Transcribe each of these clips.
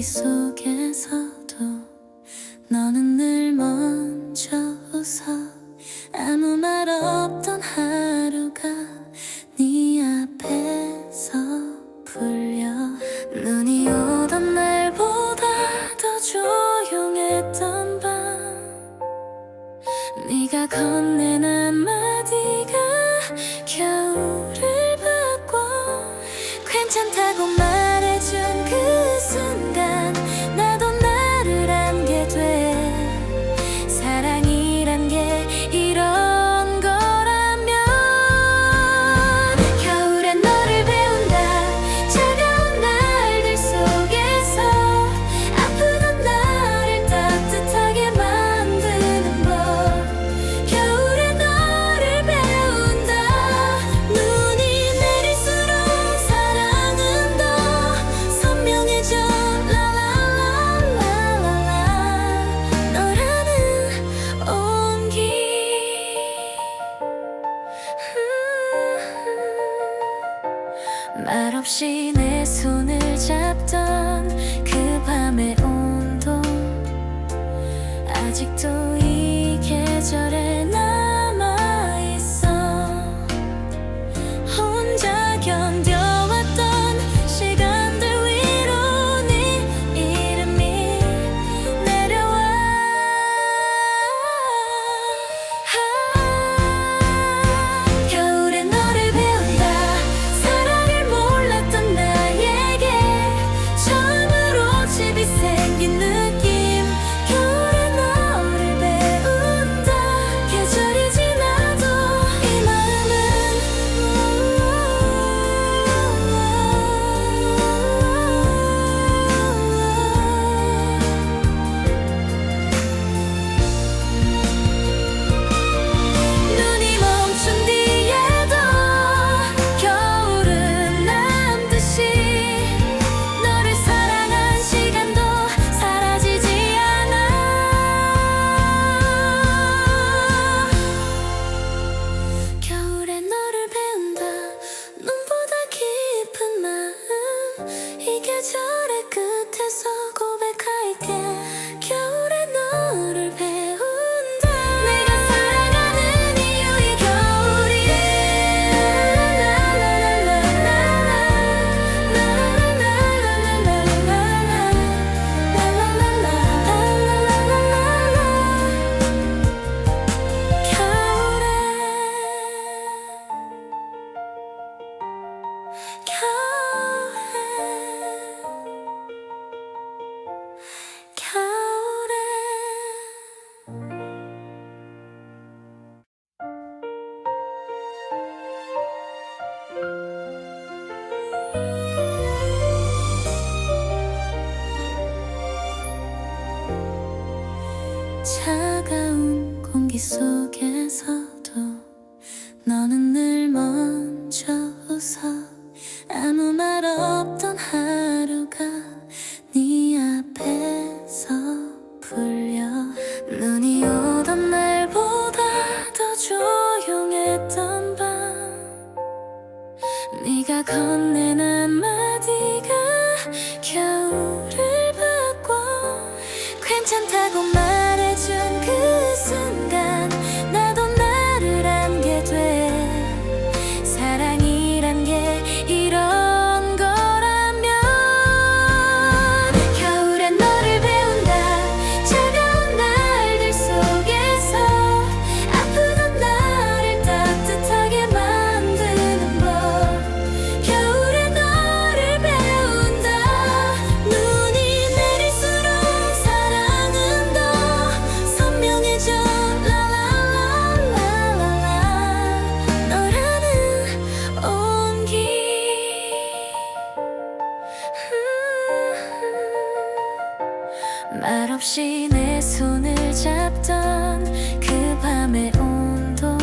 속에서도 너는 늘 먼저 웃어. 아무 말 없던 하루가 네 앞에서 풀려. 눈이 오던 날보다 더 조용했던 밤, 네가 건넨 한마디가 겨울을 바꿔. 괜찮다고 말해준 그 순간 나도 나를 안게 돼. 사랑이란 게 이런 거라면 겨울엔 너를 배운다. 차가운 날들 속에서 아프던 나를 따뜻하게 만드는 법. 겨울엔 너를 배운다. 눈이 내릴수록 사랑은 더 선명해져. 라라라라라라. 너라는 온기. 말없이 내 손을 잡던 그 밤의 온도, 아직도 이 계절에 남아있어. 혼자 견뎌왔던 시간들 위로 네 이름이 내려와. 겨울에 너를 배운다. 사랑을 몰랐던 나에게 처음으로 집이 생긴 느낌. 겨울에 너를 배운다. 계절이 지나도 이 마음은 눈이 멈춘 뒤에도 겨울은 남듯이 너를 사랑한 시간도 사라지지 않아. 겨울에 너를 배운다. 눈보다 깊은 마음, 이 계절의 끝에서 고백할게. 겨울에 너를 배운다. 내가 사랑하는 이유 이 겨울이야. 차가운 공기 속에서도 너는 늘 먼저 웃어. 아무 말 없던 하루가 네 앞에서 풀려. 눈이 오던 날보다 더 조용했던 밤, 네가 건넨 한마디가 겨울을 바꿔. 괜찮다고 말해준 그 순간 나도 나를 안게 돼. 사랑이란 게 이런 거라면 겨울엔 너를 배운다. 차가운 날들 속에서 아프던 나를 따뜻하게 만드는 법. 겨울에 너를 배운다. 눈이 내릴수록 사랑은 더 선명해져. 라라라라라라. 너라는 온기. 말없이 내 손을 잡던 그 밤의 온도,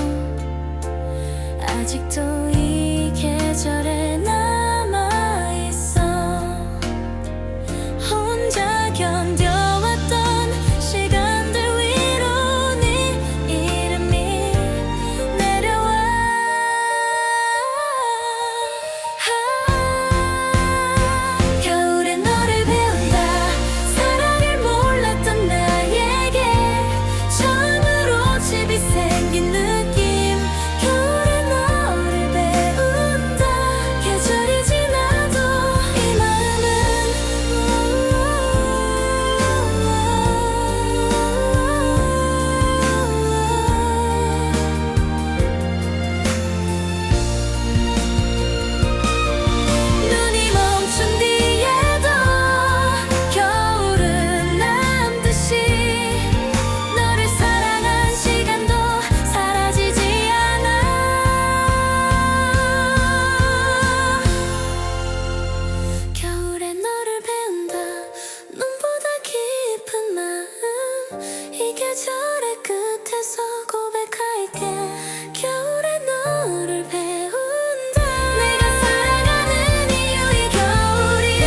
아직도 이 계절에 남아있어. 혼자 견뎌왔던 시간들 위로 네 이름이 내려와. 겨울에 너를 배운다. 계절의 끝에서 고백할게. 겨울에 너를 배운다. 내가 살아가는 이유 이 겨울이래.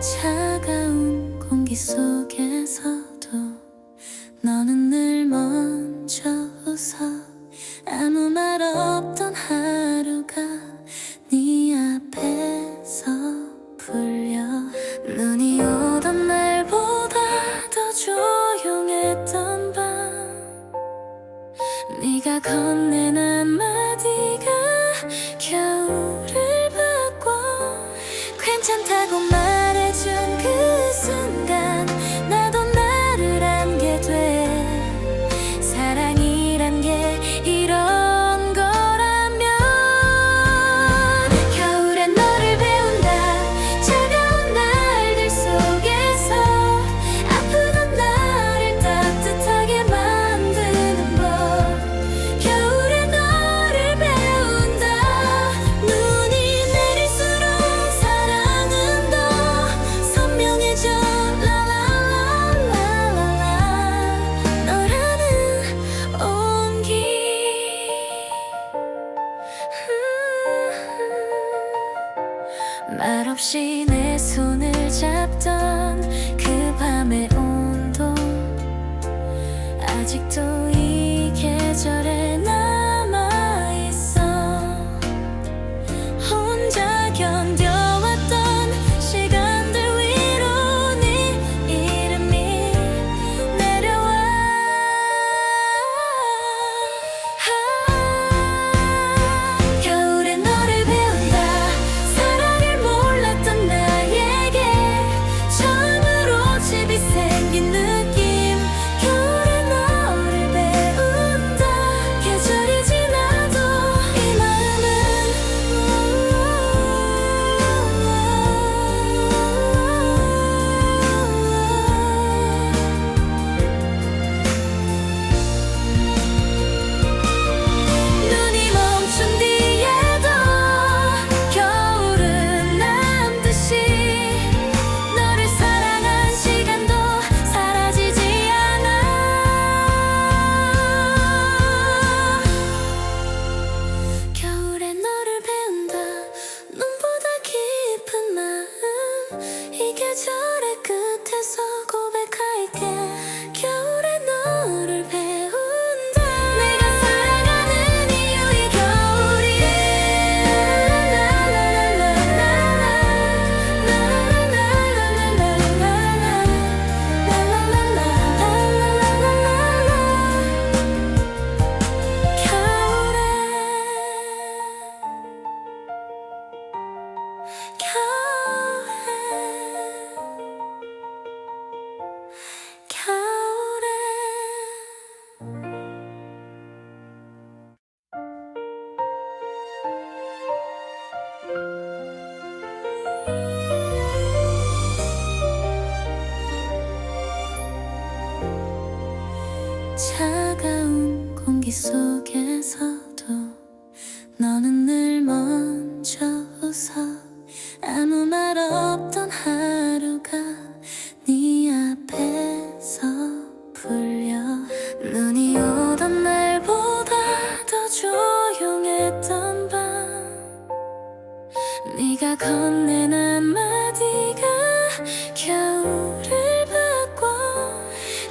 차가운 공기 속에서도 너는 늘 먼저 웃어. 아무 말 없던 하루가 네 앞에서 풀려. 눈이 오던 날보다 더 조용했던 밤, 네가 건넨 한마디가 겨울을 바꿔. 괜찮다고 말해준 그 순간 나도 나를 안게 돼. 사랑이란 게 이런 거라면 겨울에 너를 배운다. 차가운 날들 속에서 아프던 나를 따뜻하게 만드는 법. 겨울에 너를 배운다. 눈이 내릴수록 사랑은 더 선명해져. 라라라라라라. 너라는 온기. 말없이 내 손을 잡던 그 밤의 온도, 아직도 이 계절에 남아있어. 혼자 견뎌왔던 시간들 위로 네 이름이 내려와. 겨울에 너를 배운다. 사랑을 몰랐던 나에게 처음으로 집이 생긴 느낌. 겨울에 너를 배운다. 계절이 지나도 이 마음은 눈이 멈춘 뒤에도 겨울은 남듯이 너를 사랑한 시간도 사라지지 않아. 겨울에 너를 배운다. 눈보다 깊은 마음, 이 계절의 끝에서 고백할게. 겨울에 너를 배운다. 내가 살아가는 이유 이 겨울이래. 차가운 공기 속에서도 너는 늘 먼저 웃어. 아무 말 없던 하루가 네 앞에서 풀려. 눈이 오던 날보다 더 조용했던 밤, 네가 건넨 한마디가 겨울을 바꿔.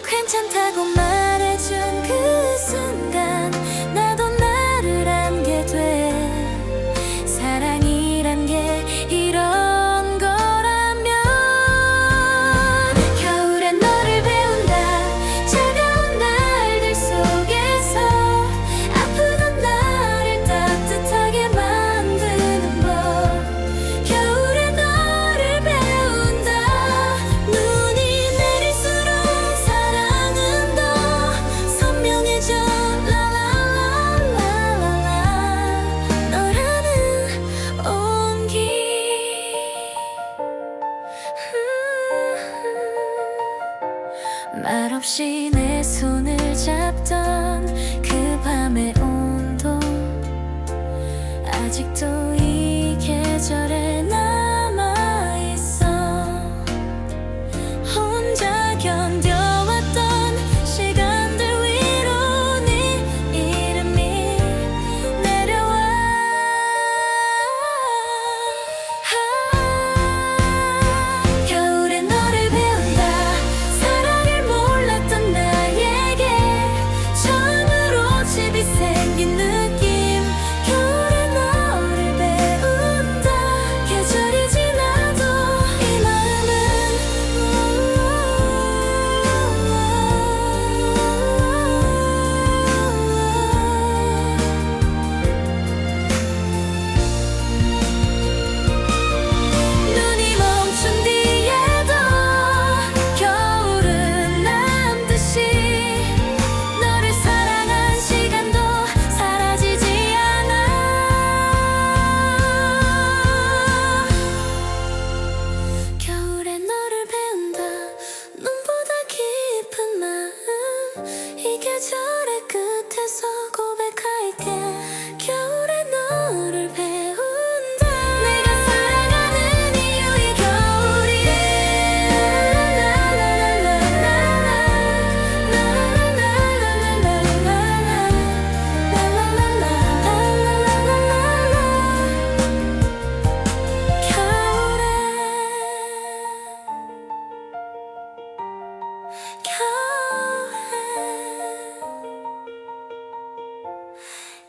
괜찮다고 말해준 그 순간 나도 나를 안게 돼. 사랑이란 게 이런 거라면 겨울에 너를 배운다. 차가운 날들 속에서 아프던 나를 따뜻하게 만 아직도 이 계절에 남아있어. 혼자 견뎌왔던 시간들 위로 네 이름이 내려와. 겨울에 너를 배운다. 사랑을 몰랐던 나에게 처음으로 집이 생긴 느낌. 겨울에 너를 배운다. 계절이 지나도 이 마음은 눈이 멈춘 뒤에도 겨울은 남듯이 너를 사랑한 시간도 사라지지 않아. 겨울에 너를 배운다. 눈보다 깊은 마음. 이 계절의 끝에서 고백할게. 겨울에 너를 배운다. 내가 사랑하는 이유 이 겨울이야.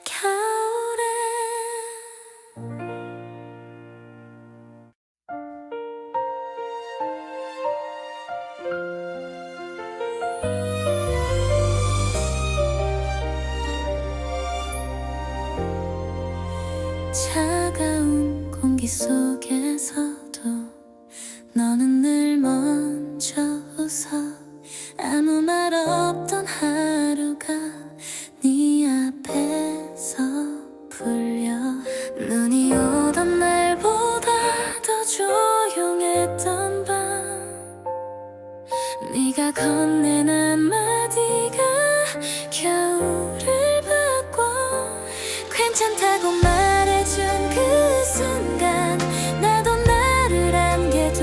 겨울에 차가운 공기 속에서도 너는 늘 먼저 웃어. 아무 말 없던 하루가 네 앞에서 풀려. 눈이 오던 날보다 더 조용했던 밤. 네가 건넨 한마디가 겨울을 바꿔. 괜찮다고 말해준 그 순간 나도 나를 알게 돼.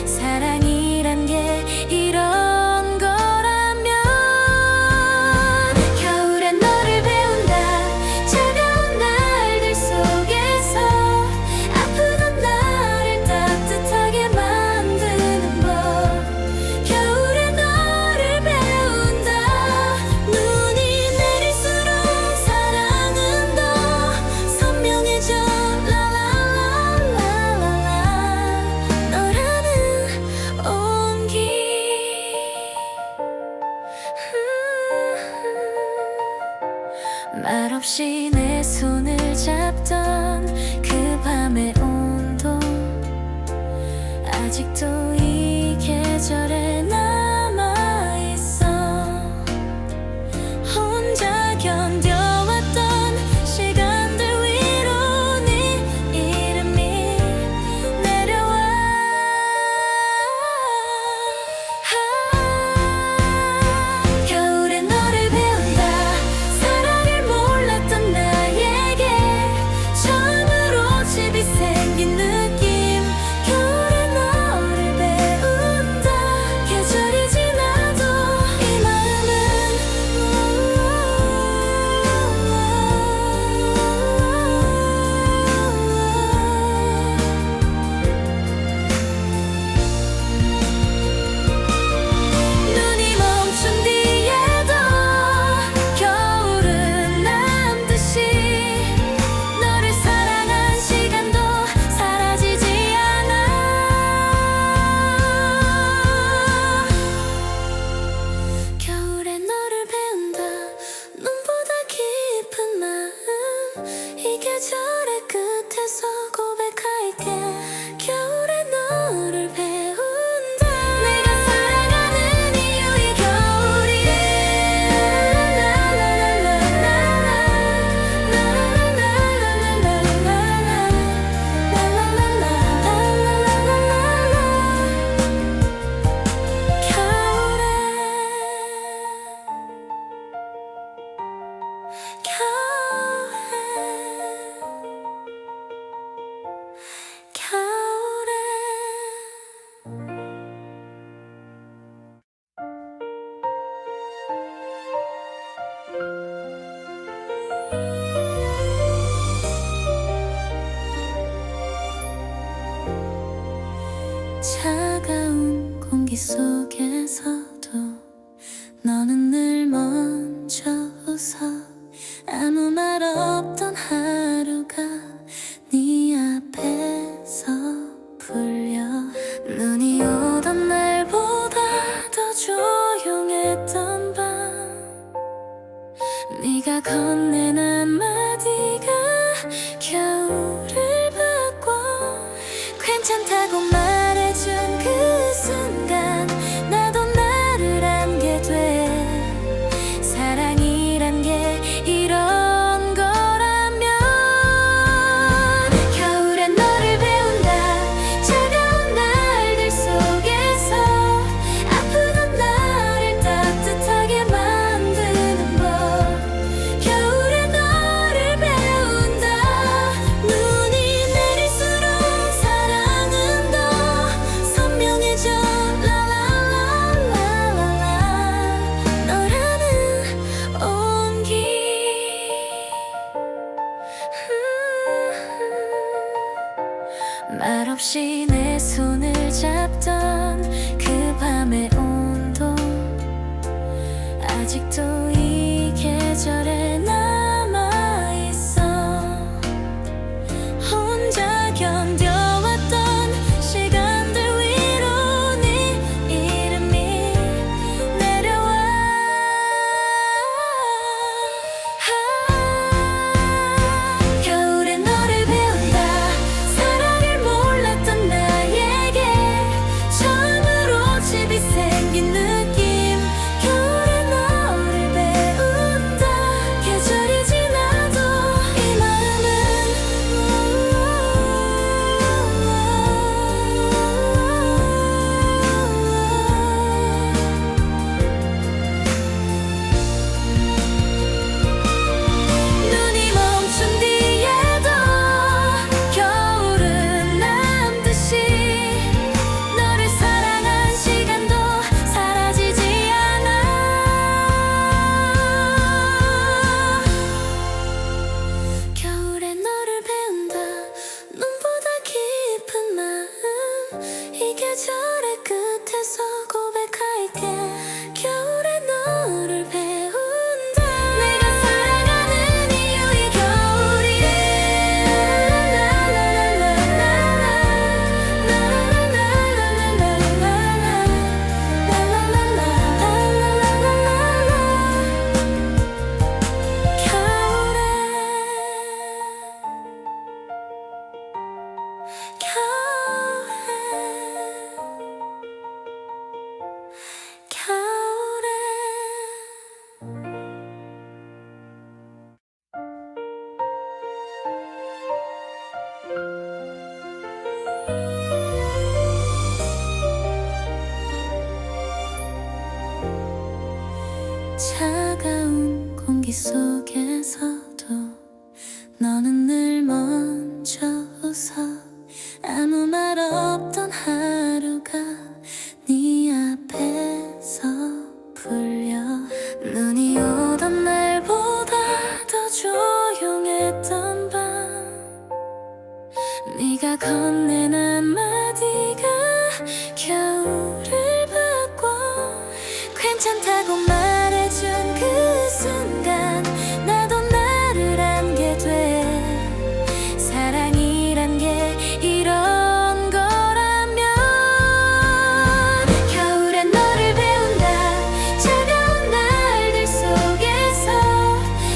사랑이란 게 이런 거라면. 겨울에 너를 배운다. 차가운 날들 속에서 아프던 나를 따뜻하게 만드는 법. 겨울에 너를 배운다. 눈이 내릴수록 사랑은 더 선명해져. 라라라라라라. 너라는 온기. 말없이 내 손을 잡던 그 밤의 온도. 아직도 이 계절에 남아있어. 혼자 견뎌왔던 시간들 위로 네 이름이 내려와. 겨울에 너를 배운다. 사랑을 몰랐던 나에게 처음으로 집이 생긴 느낌. 겨울에 너를 배운다. 계절이 지나도 이 마음은 눈이 멈춘 뒤에도 겨울은 남듯이 너를 사랑한 시간도 사라지지 않아. 겨울에 너를 배운다. 눈보다 깊은 마음. 이 계절의 끝에서 고백할게. 겨울에 너를 배운다. 내가 사랑하는 이유 이 겨울이야. 겨울에 공기 속에서도 너는 늘 먼저 웃어. 아무 말 없던 하루가 네 앞에서 풀려. 눈이 오던 날보다 더 조용했던 밤, 네가 건넨 한마디가 겨울을 바꿔. 괜찮다고 말해준 그 순간 나도 나를 안게 돼. 사랑이란 게 이런 거라면. 겨울엔 너를 배운다. 차가운 날들 속에서 아프던 나를 따뜻하게 만드는 법. 겨울엔 너를 배운다. 눈이 내릴수록 사랑은 더 선명해져. 라라라라라라. 너라는 온기. 말없이 내 손을 잡던 그 밤의 온도, 아직도 이 계절에 남아있어. 혼자 견뎌왔던 시간들 위로 네 이름이 내려와. 겨울에 너를 배운다. 사랑을 몰랐던 나에게 처음으로 집이 생긴 느낌. 겨울에 너를 배운다. 계절이 지나도 이 마음은 눈이 멈춘 뒤에도 겨울은 남듯이 너를 사랑한 시간도 사라지지 않아. 겨울에 너를 배운다. 눈보다 깊은 마음, 이 계절의 끝에서 고백할게. 겨울에 너를 배운다. 내가 사랑하는 이유 이 겨울이야. 차가운 공기 속에서도 너는 늘 먼저 웃어. 아무 말 없던 하루가 네 앞에서 풀려. 눈이 오던 날보다 더 조용했던 밤, 네가 건넨 한마디가 겨울을 바꿔. 괜찮다고 말해준 그 순간 나도 나를 안게 돼. 사랑이란 게 이런 거라면. 겨울엔 너를 배운다. 차가운 날들 속에서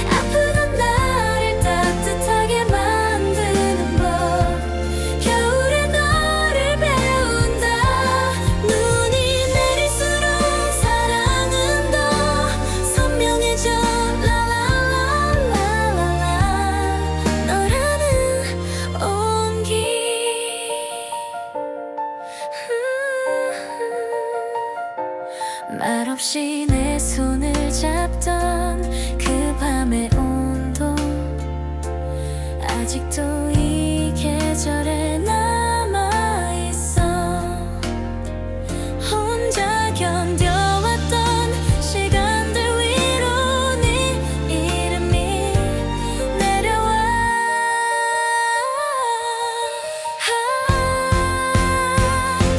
아프던 나를 따뜻하게 만드는 법. 겨울에 너를 배운다. 눈이 내릴수록 사랑은 더 선명해져. 라라라라라라. 너라는 온기. 말없이 내 손을 잡던 그 밤의 온도, 아직도 이 계절에 남아있어. 혼자 견뎌왔던 시간들 위로 네 이름이 내려와.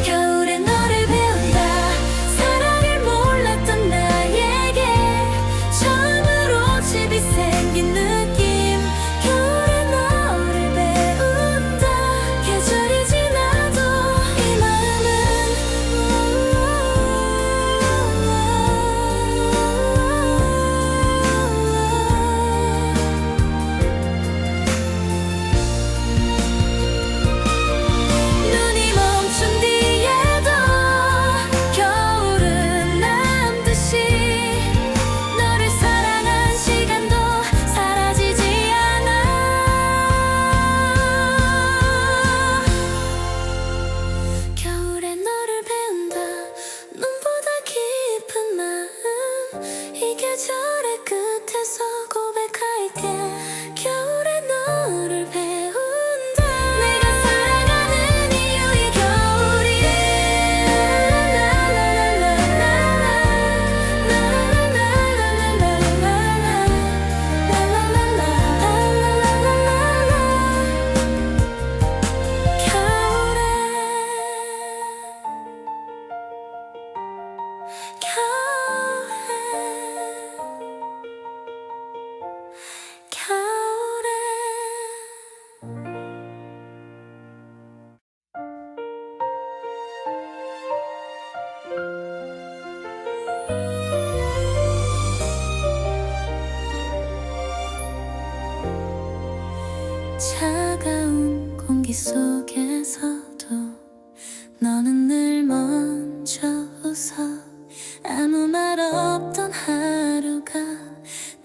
겨울에 너를 배운다. 차가운 공기 속에서도 너는 늘 먼저 웃어. 아무 말 없던 하루가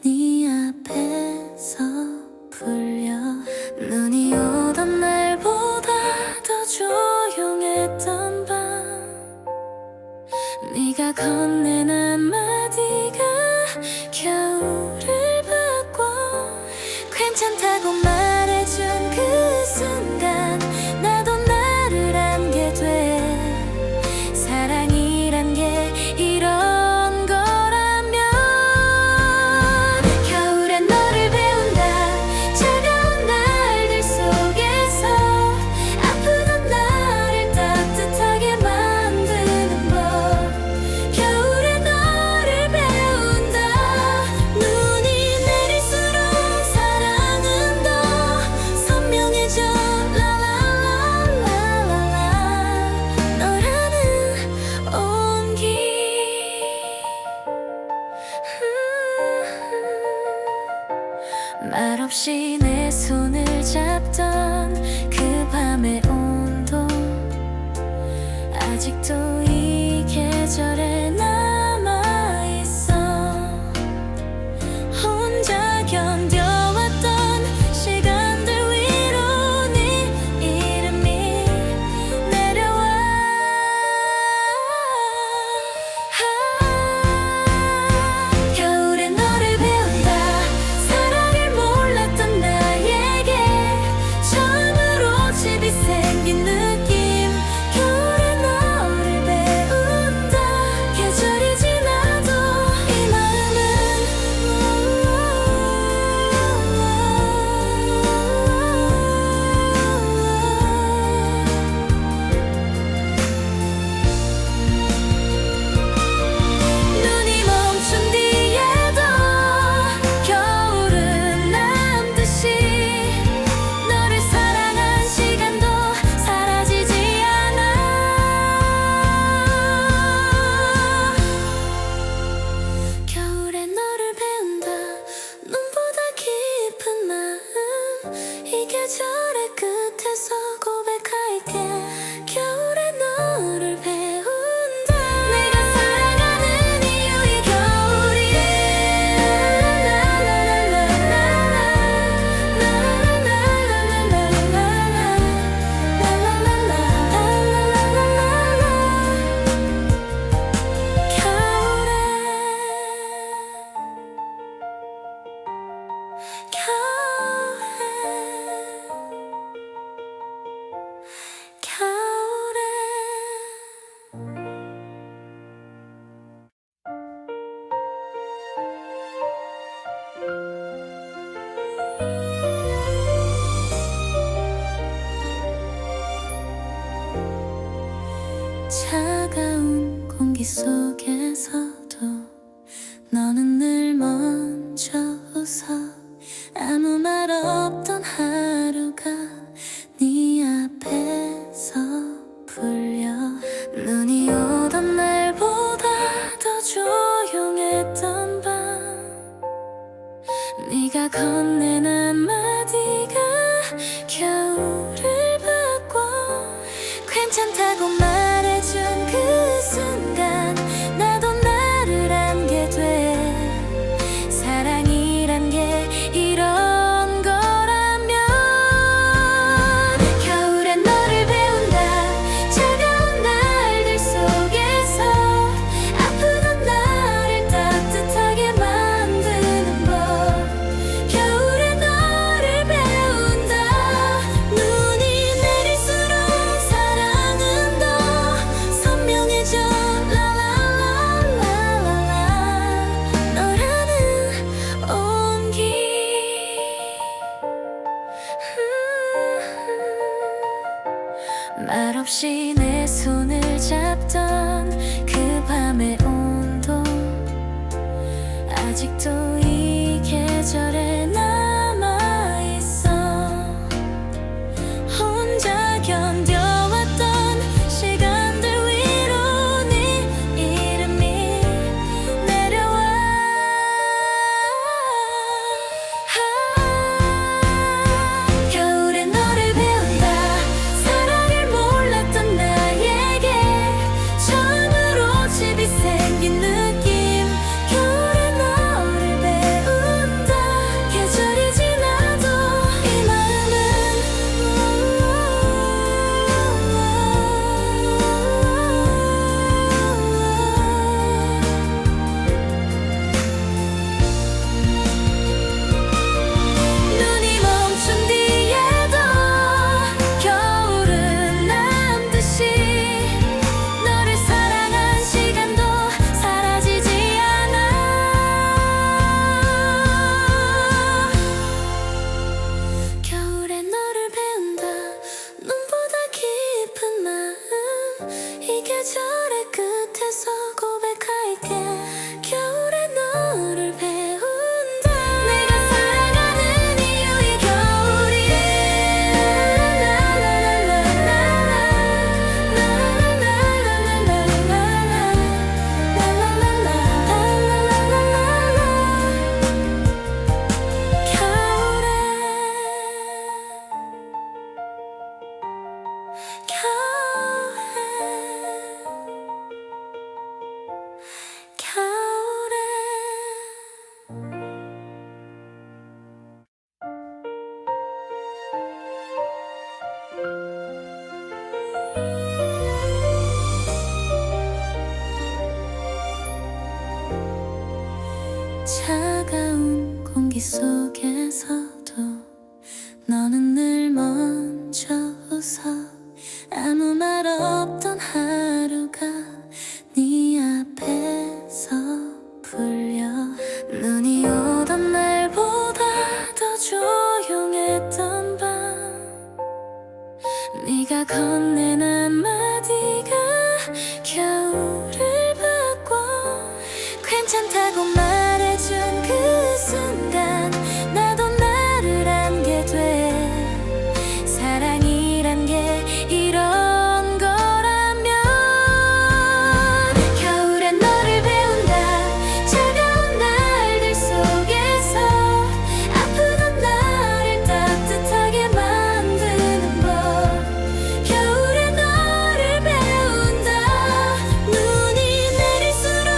네 앞에서 풀려. 눈이 오던 날보다 더 조용했던 밤, 네가 건넨 한마디가 겨울을 바꿔. 괜찮다고 말해준 그 순간 나도 나를 안게 돼. 사랑이란 게 이런 거라면. 겨울에 너를 배운다. 차가운 날들 속에서 아프던 나를 따뜻하게 만드는 법. 겨울에 너를 배운다. 눈이 내릴수록 사랑은 더 선명해져. 라라라라라라. 너라는 온기. 말없이 내 손을 잡던 그 밤의 온도, 아직도 이 계절에 남아있어. 혼자 견뎌왔던 시간들 위로 네 이름이 내려와. 겨울에 너를 배운다. 사랑을 몰랐던 나에게 처음으로 집이 생긴 느낌. 겨울에 너를 배운다. 계절이 지나도 이 마음은 눈이 멈춘 뒤에도 겨울은 남듯이 너를 사랑한 시간도 사라지지 않아. 겨울에 너를 배운다. 눈보다 깊은 마음, 이 계절의 끝에서 고백할게. 겨울에 너를 배운다. 내가 살아가는 이유 이 겨울이야. 차가운 공기 속에서도 너는 늘 먼저 웃어. 아무 말 없던 하루가 네 앞에서 풀려. 눈이 오던 날보다 더 조용했던 밤, 네가 건넨 한마디가 겨울을 바꿔. 괜찮다고 말해준 그 순간 나도 나를 안게 돼. 사랑이란 게 이런 거라면. 겨울에 너를 배운다. 차가운 날들 속에서 아프던 나를 따뜻하게 만드는 법. 겨울에 너를 배운다. 눈이 내릴수록 사랑은 더 선명해져. 라라라라라라. 너라는 온기. 말없이 내 손을 잡던 그 밤의 온도, 아직도 이 계절에 남아있어. 혼자 견뎌왔던 시간들 위로 네 이름이 내려와. 겨울에 속에서도 너는 늘 먼저 웃어. 아무 말 없던 하루가 네 앞에서 풀려. 눈이 오던 날보다 더 조용했던 밤, 네가 건넨 한마디가 겨울을 바꿔. 괜찮다고 말해준 그 순간 나도 나를 안게 돼. 사랑이란 게 이런 거라면. 겨울에 너를 배운다. 차가운 날들 속에서 아프던 나를 따뜻하게 만드는 법. 겨울에 너를 배운다. 눈이 내릴수록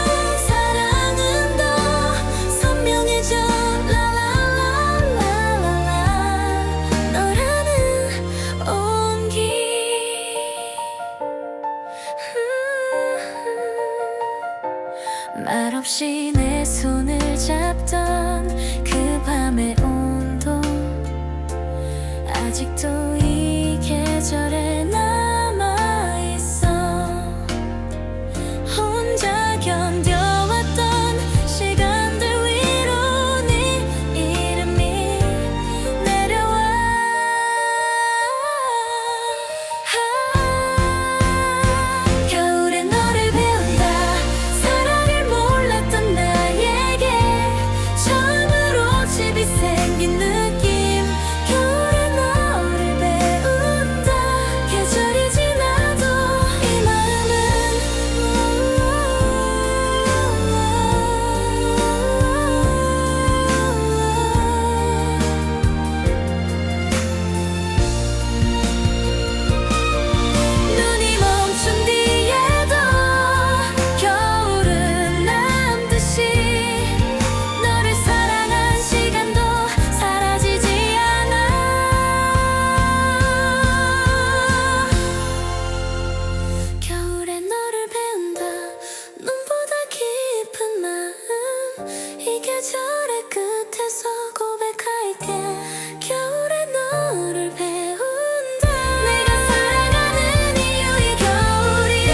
사랑은 더 선명해져. 라라라라라라. 너라는 온기. 말없이 내 손을 잡던 그 밤의 온도, 아직도 이 계절에 남아있어. 혼자 견뎌왔던 시간들 위로 네 이름이 내려와. 겨울에 너를 배운다. 사랑을 몰랐던 나에게 처음으로 집이 생긴 느낌. 겨울에 너를 배운다. 계절이 지나도 이 마음은 눈이 멈춘 뒤에도 겨울은 남듯이 너를 사랑한 시간도 사라지지 않아. 겨울에 너를 배운다. 눈보다 깊은 마음, 이 계절의 끝에서 고백할게. 겨울에 너를 배운다. 내가 사랑하는 이유 이 겨울이야.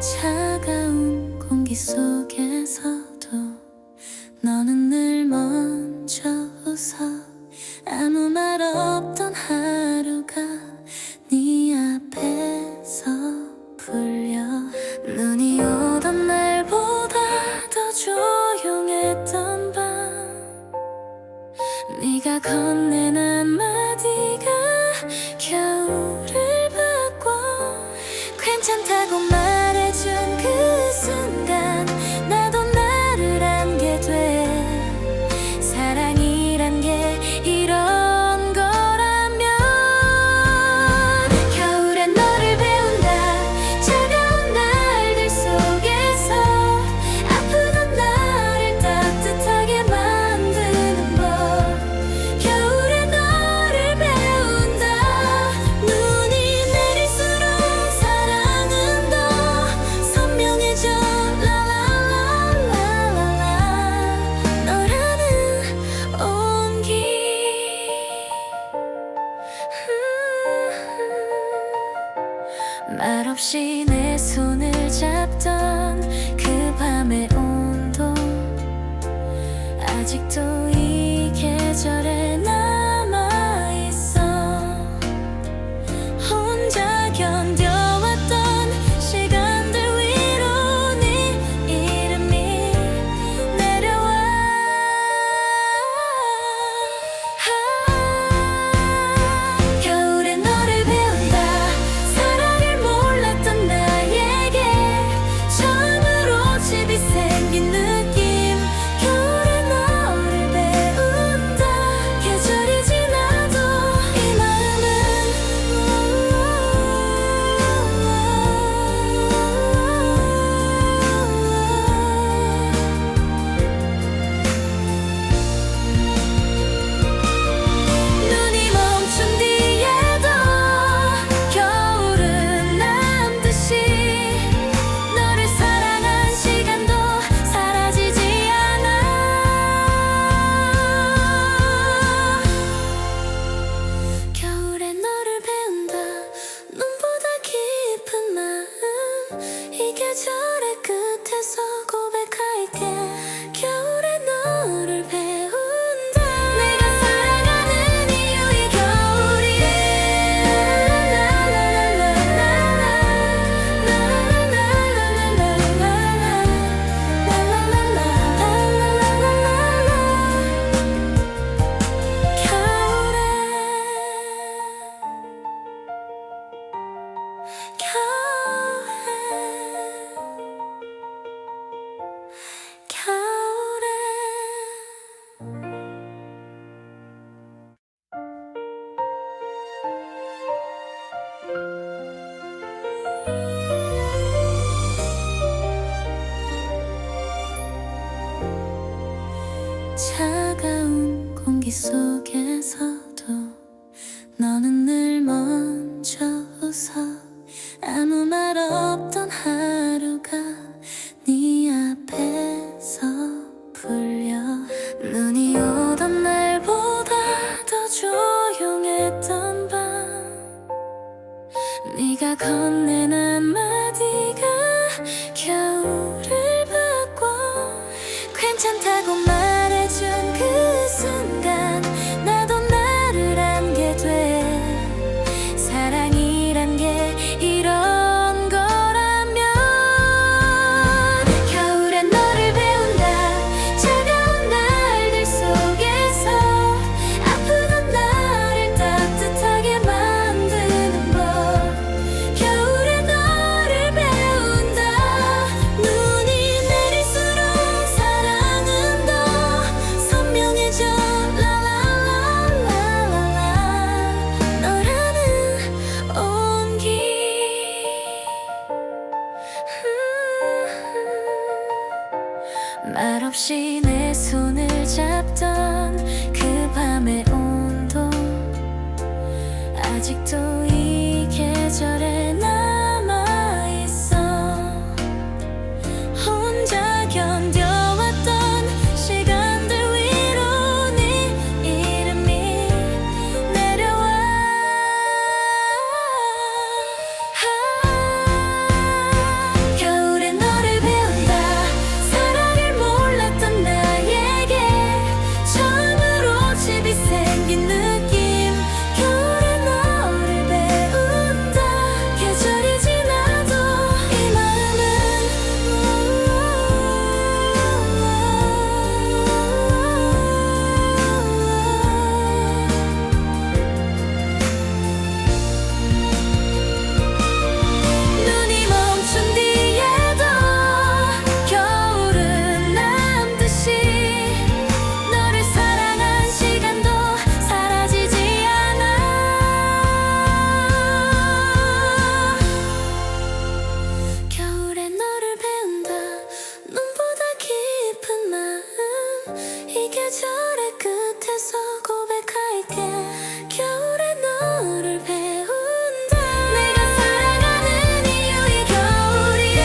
차가운 공기 속에서도 너는 늘 먼저 웃어. 아무 말 없던 하루가 네 앞에서 풀려. 눈이 오던 날보다 더 조용했던 밤, 네가 건넨 한마디가 겨울을 바꿔. 괜찮다고 말해준 그 순간 나도 나를 안게 돼. 사랑이란 게 이런 거라면. 겨울에 너를 배운다. 차가운 날들 속에서 아프던 나를 따뜻하게 만드는 법. 겨울에 너를 배운다. 눈이 내릴수록 사랑은 더 선명해져. 라라라라라라. 너라는 온기. 말없이 내 손을 잡던 그 밤의 온도, 아직도 이 계절에 남아있어. 혼자 견뎌왔던 시간들 위로 네 이름이 내려와. 겨울에 너를 배운다. 겨울에 차가운 공기 속에서도 너는 늘 먼저 웃어. 아무 말 없던 하루가 네 앞에서 풀려. 눈이 오던 날보다 더 조용했던 밤, 네가 건넨 한마디가 겨울을 바꿔. 괜찮다고 말해준 그 순간 나도 나를 안게 돼. 사랑이란 게 이런 거라면 겨울에 너를 배운다. 차가운 날들 속에서 아프던 나를 따뜻하게 만드는 법. 겨울에 너를 배운다. 눈이 내릴수록 사랑은 더 선명해져. 라라라라라라. 너라는 온기. 말없이 내 손을 잡던 그 밤의 온도, 아직도 이 계절에 남아있어. 혼자 견뎌왔던 시간들 위로 네 이름이 내려와. 겨울에 너를 배운다. 사랑을 몰랐던 나에게 처음으로 집이 생긴 느낌. 겨울에 너를 배운다. 계절이 지나도 이 마음은 눈이 멈춘 뒤에도 겨울은 남듯이 너를 사랑한 시간도 사라지지 않아. 겨울에 너를 배운다. 눈보다 깊은 마음, 이 계절의 끝에서 고백할게. 겨울에 너를 배운다. 내가 살아가는 이유 이 겨울이야.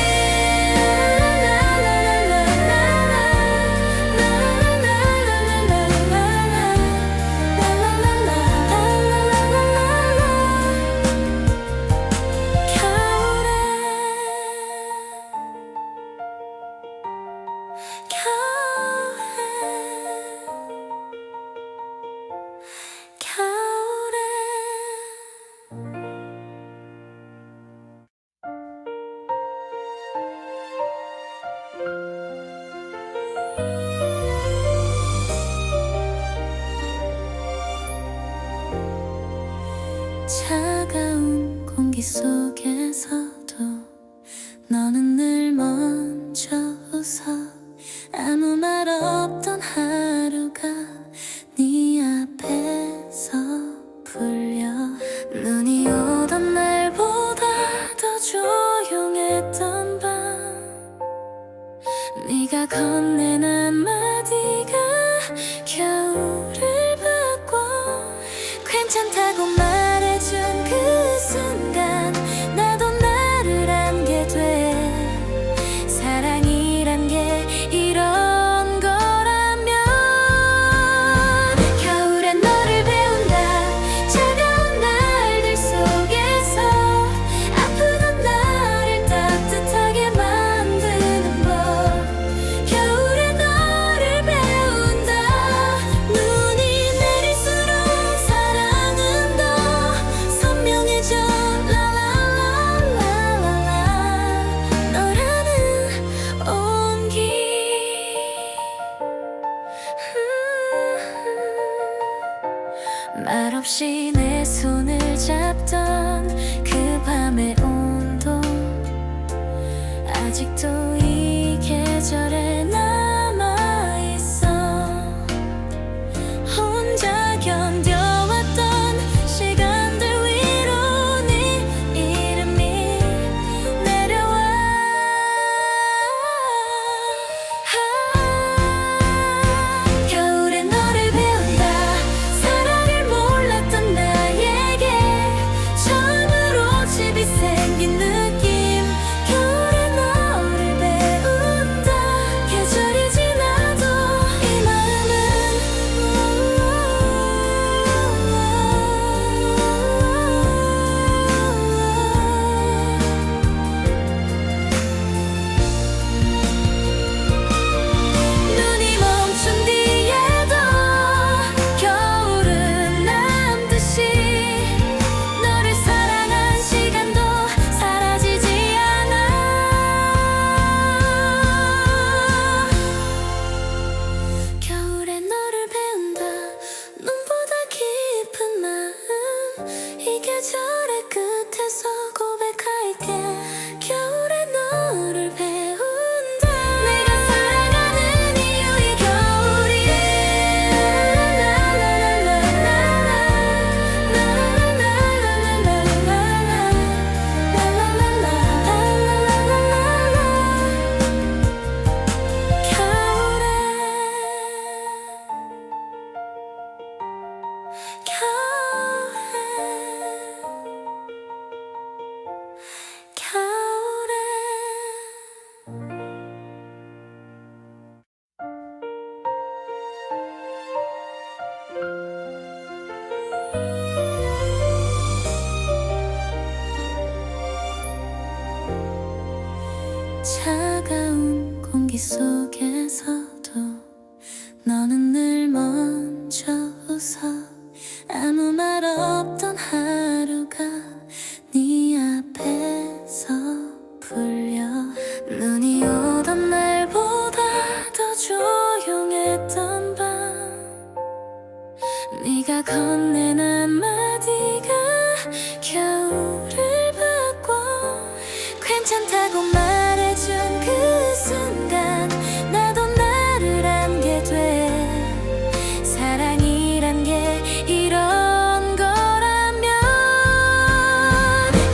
겨울에 차가운 공기 속에서도 너는 늘 먼저 웃어. 아무 말 없던 하루가 네 앞에서 풀려. 눈이 오던 날보다 더 조용했던 밤, 네가 건넨 한마디가 겨울을 바꿔. 괜찮다고 말해준 그 순간 나도 나를 안게 돼. 사랑이란 게 이런 거라면 겨울에 너를 배운다. 차가운 날들 속에서 아프던 나를 따뜻하게 만드는 법. 겨울에 너 차가운 공기 속에서도 너는 늘 먼저 웃어. 아무 말 없던 하루가 네 앞에서 풀려. 눈이 오던 날보다 더 조용했던 밤, 네가 건넨 한마디가 겨울을 바꿔. 괜찮다고 말해준 그 순간 나도 나를 안게 돼. 사랑이란 게 이런 거라면.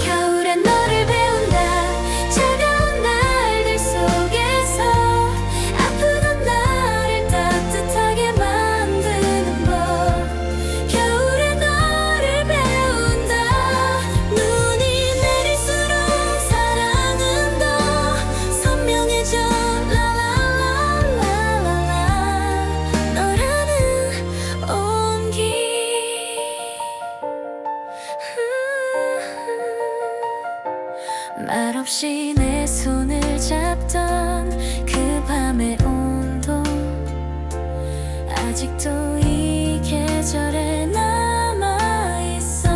겨울엔 너를 배운다. 차가운 날들 속에서 아프던 나를 따뜻하게 만드는 법. 겨울에 너를 배운다. 눈이 내릴수록 사랑은 더 선명해져. 라라라라라라. 너라는 온기. 말없이 내 손을 잡던 그 밤의 온도, 아직도 이 계절에 남아있어.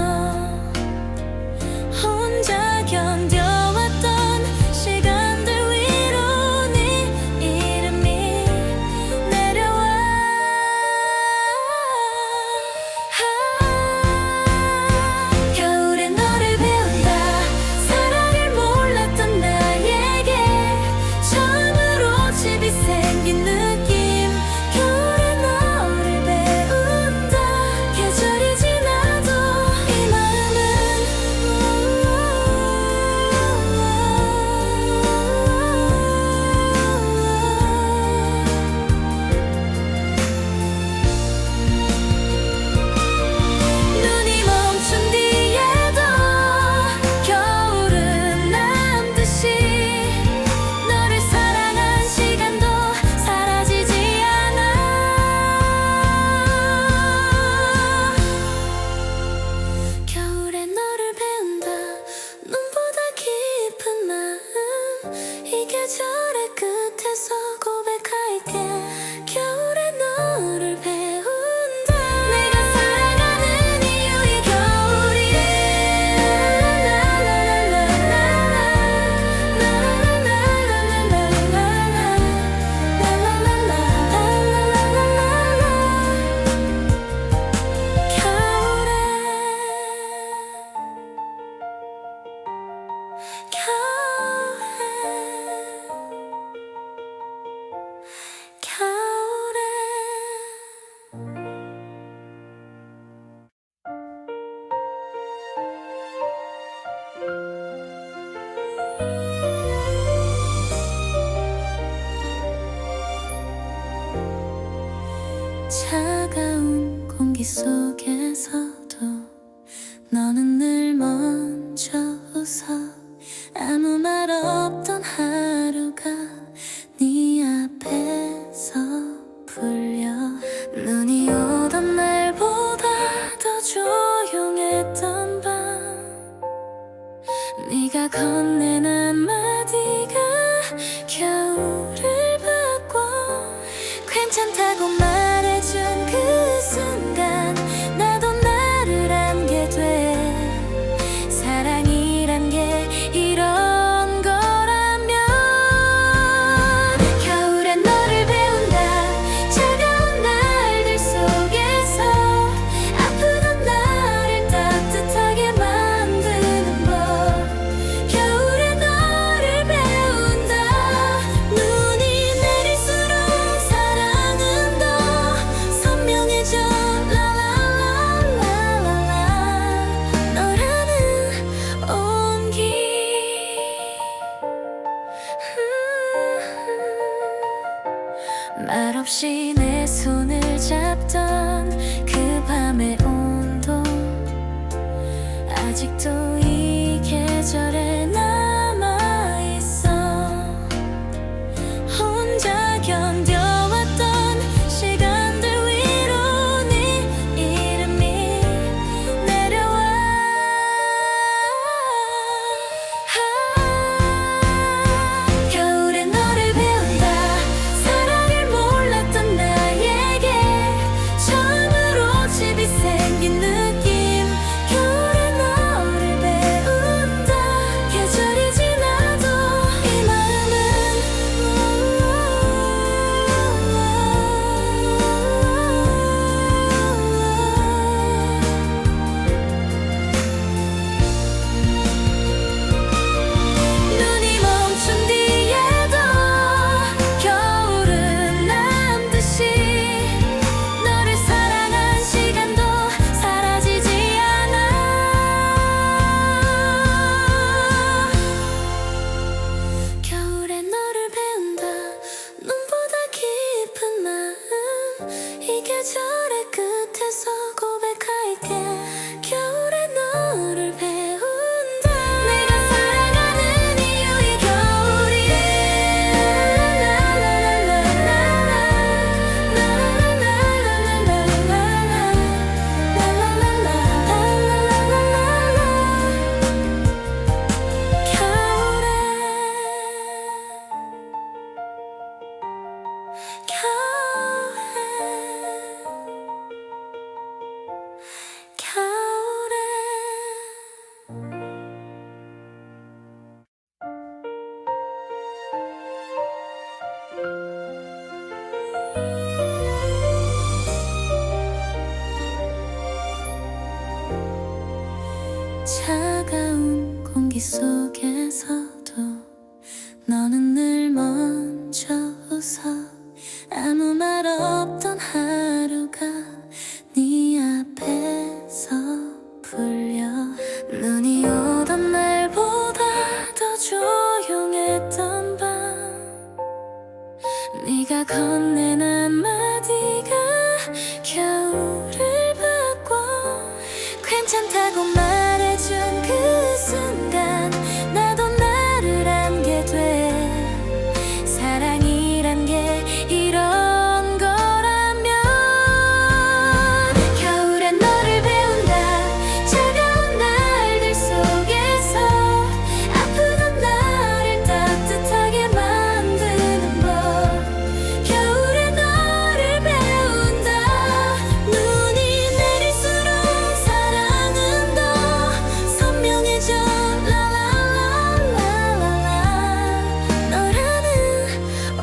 혼자 견뎌왔던 시간들 위로 네 이름이 내려와. 겨울에 너를 배운다. 사랑을 몰랐던 나에게 처음으로 집이 생긴 느낌. 겨울에 너를 배운다. 계절이 지나도 이 마음은 눈이 멈춘 뒤에도 겨울은 남듯이 너를 사랑한 시간도 사라지지 않아. 겨울에 너를 배운다. 눈보다 깊은 마음, 이 계절의 끝에서 고백할게. 겨울에 너를 배운다. 내가 사랑하는 이유 이 겨울이래. 겨울에 차가운 공기 속에서도 너는 늘 먼저 웃어. 아무 말 없던 하루가 네 앞에서 풀려. 눈이 오던 날보다 더 조용했던 밤, 네가 건넨 한마디가 겨울을 바꿔. 괜찮다고 말해준 그 순간 나도 나를 안게 돼. 사랑이란 게 이런 거라면. 겨울엔 너를 배운다. 차가운 날들 속에서 아프던 나를 따뜻하게 만드는 법. 겨울에 너를 배운다. 눈이 내릴수록 사랑은 더 선명해져. 라라라라라라. 너라는 온기. 말없이 내 손을 잡던 그 밤의 온도, 아직도 이 계절에 남아있어. 혼자 견뎌왔던 시간들 위로 네 이름이 내려와. 겨울 공기 속에서도 너는 늘 먼저 웃어. 아무 말 없던 하루가 네 앞에서 풀려. 눈이 오던 날보다 더 조용했던 밤, 네가 건넨 한마디가 겨울을 바꿔. 괜찮다고 말해준 그 순간 나도 나를 안게 돼. 사랑이란 게 이런 거라면 겨울엔 너를 배운다. 차가운 날들 속에서 아프던 나를 따뜻하게 만드는 법. 겨울에 너를 배운다. 눈이 내릴수록 사랑은 더 선명해져. 라라라라라라. 너라는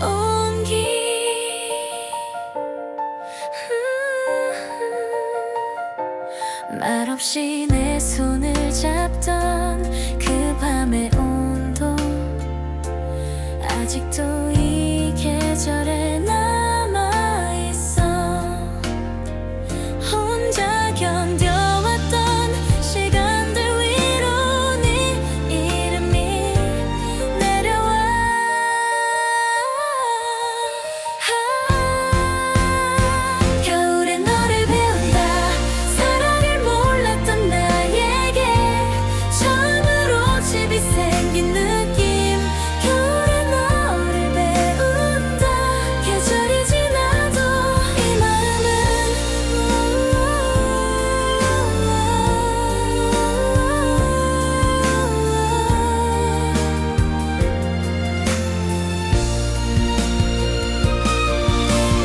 온기. 말없이 내 손을 잡던 그 밤의 온도, 아직도 이 계절에 남아있어. 혼자 견뎌왔던 시간들 위로 네 이름이 내려와. 겨울에 너를 배운다. 사랑을 몰랐던 나에게 처음으로 집이 생긴 느낌. 겨울에 너를 배운다. 계절이 지나도 이 마음은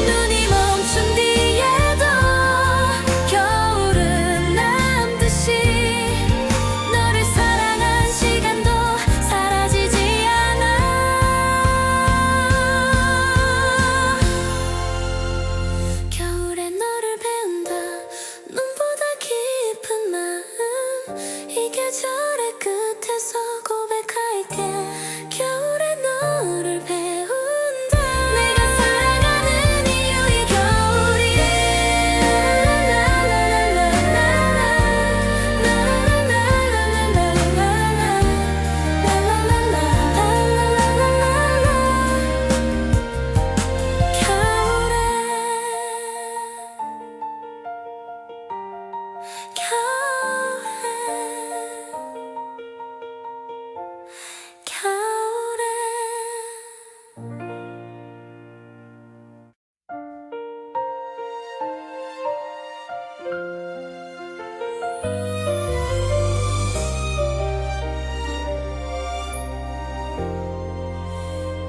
눈이 멈춘 뒤에도 겨울은 남듯이 너를 사랑한 시간도 사라지지 않아. 겨울에 너를 배운다. 눈보다 깊은 마음, 이 계절의 끝에서 고백할게. 겨울에 너를 배운다. 내가 사랑하는 이유 이 겨울이.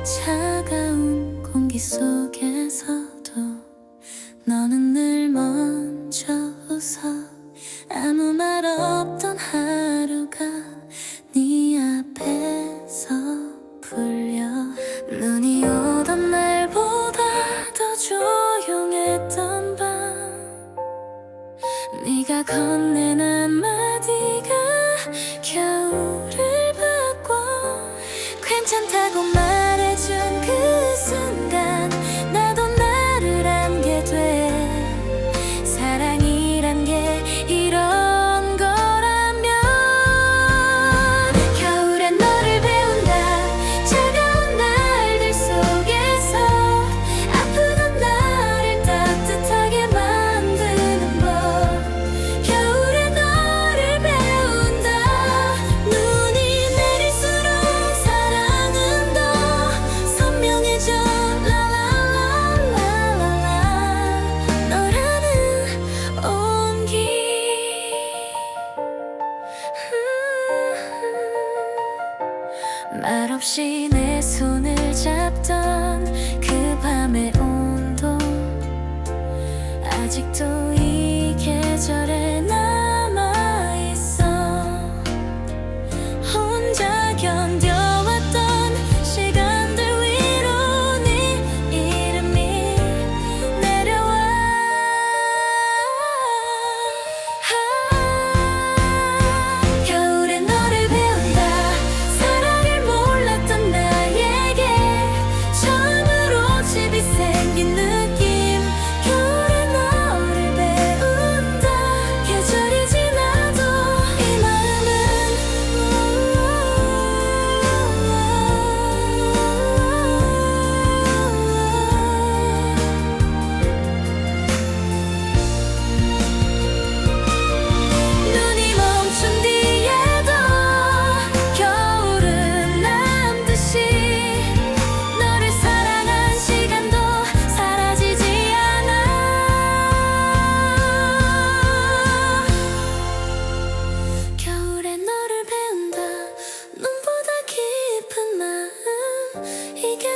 차가운 공기 속에서도 너는 늘 먼저 웃어. 아무 말 없던 하루가 네 앞에서 풀려. 눈이 오던 날보다 더 조용했던 밤, 네가 건넨 한마디가 겨울을 바꿔. 괜찮다고 말해준 그 순간 나도 나를 안게 돼. 사랑이란 게 이런 거라면 겨울엔 너를 배운다. 차가운 날들 속에서 아프던 나를 따뜻하게 만드는 법. 겨울에 너를 배운다. 눈이 내릴수록 사랑은 더 선명해져. 라라라라라라. 너라는 온기. 말없이 내 손을 잡던 그 밤의 온도, 아직도 이 계절에 남아있어. 혼자 견뎌왔던 시간들 위로 네 이름이 내려와. 겨울에 너를 배운다.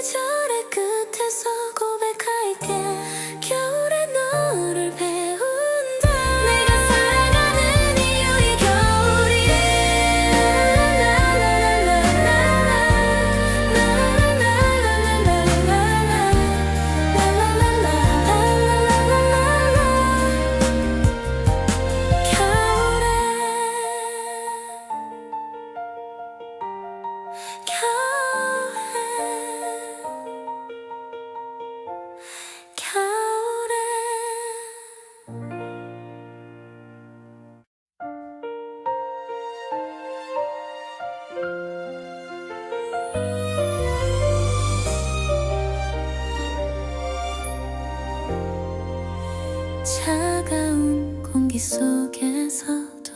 계절의 끝에서 고백할게. 겨울에 너를 배운다. 내가 살아가는 이유 이 겨울이래. 차가운 공기 속에서도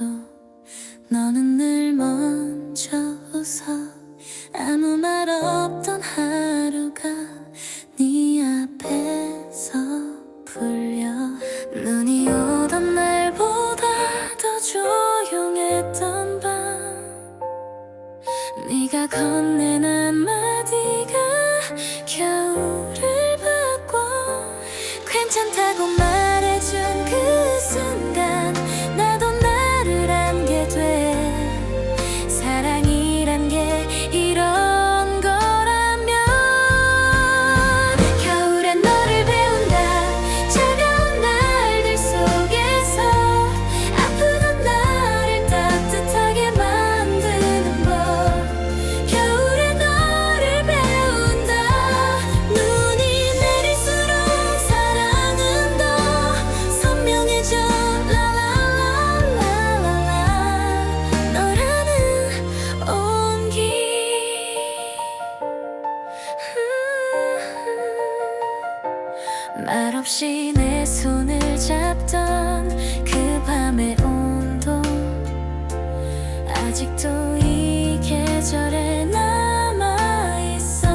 너는 늘 먼저 웃어. 아무 말 없던 하루가 네 앞에서 풀려. 눈이 오던 날보다 더 조용했던 밤, 네가 건넨 한마디가 겨울을 바꿔. 괜찮다고 말해준 그 순간 나도 나를 안게 돼. 사랑이란 게 이런 거라면 겨울에 너를 배운다. 차가운 날들 속에서 아프던 나를 따뜻하게 만드는 법. 겨울에 너를 배운다. 눈이 내릴수록 사랑은 더 선명해져. 라라라라라라. 너라는 온기. 말없이 내 손을 잡던 그 밤의 온도, 아직도 이 계절에 남아있어.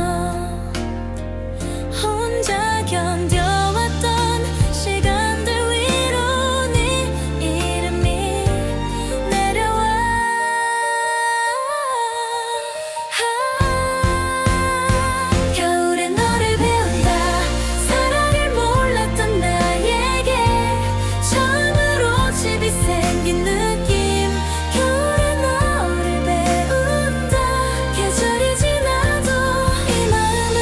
혼자 견뎌왔던 시간들 위로 네 이름이 내려와. 겨울에 너를 배운다. 사랑을 몰랐던 나에게 처음으로 집이 생긴 느낌. 겨울에 너를 배운다. 계절이 지나도 이 마음은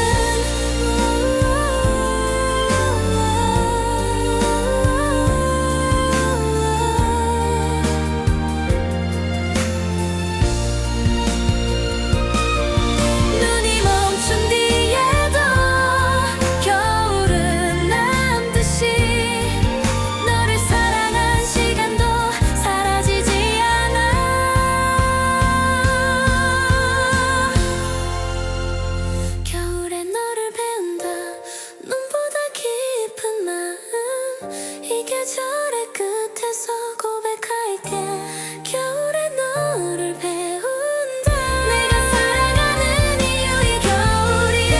눈이 멈춘 뒤에도 겨울은 남듯이 너를 사랑한 시간도 사라지지 않아. 겨울에 너를 배운다. 눈보다 깊은 마음, 이 계절의 끝에서 고백할게. 겨울에 너를 배운다. 내가 살아가는 이유 이 겨울이래.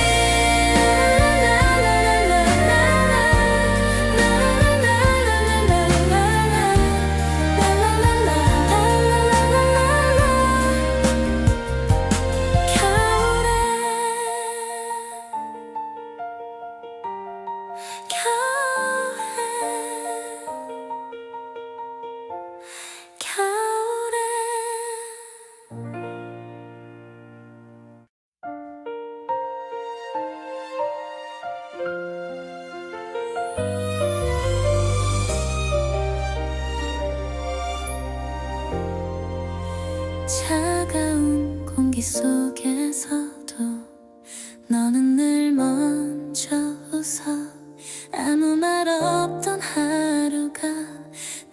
차가운 공기 속에서도 너는 늘 먼저 웃어. 아무 말 없던 하루가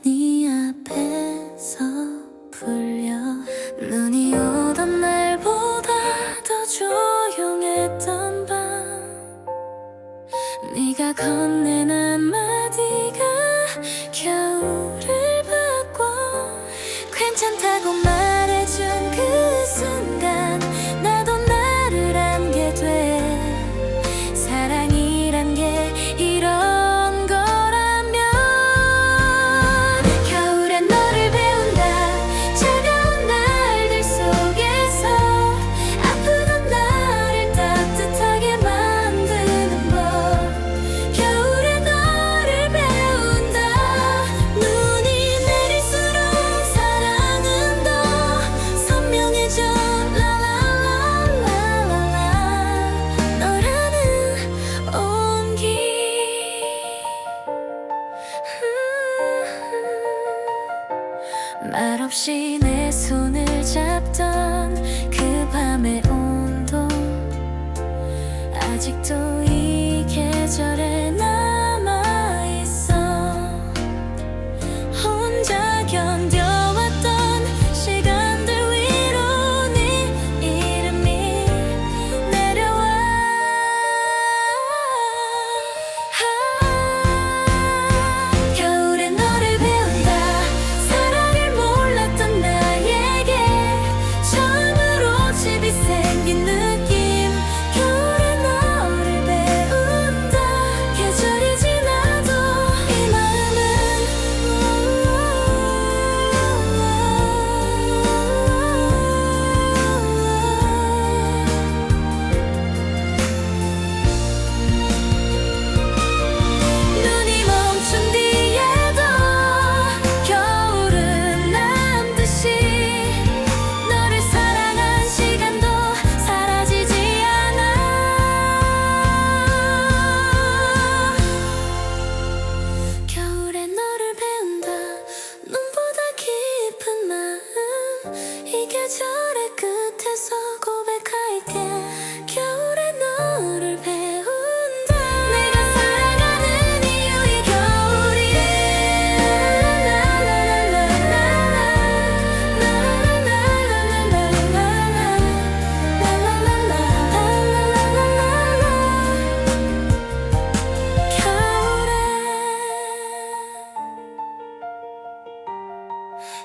네 앞에서 풀려. 눈이 오던 날보다 더 조용했던 밤, 네가 건넨 한마디가 겨울을 바꿔. 괜찮다고 말해준 그 순간 나도 나를 안게 돼. 사랑이란 게 이런 거라면 겨울에 너를 배운다. 차가운 날들 속에서 아프던 나를 따뜻하게 만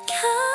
곁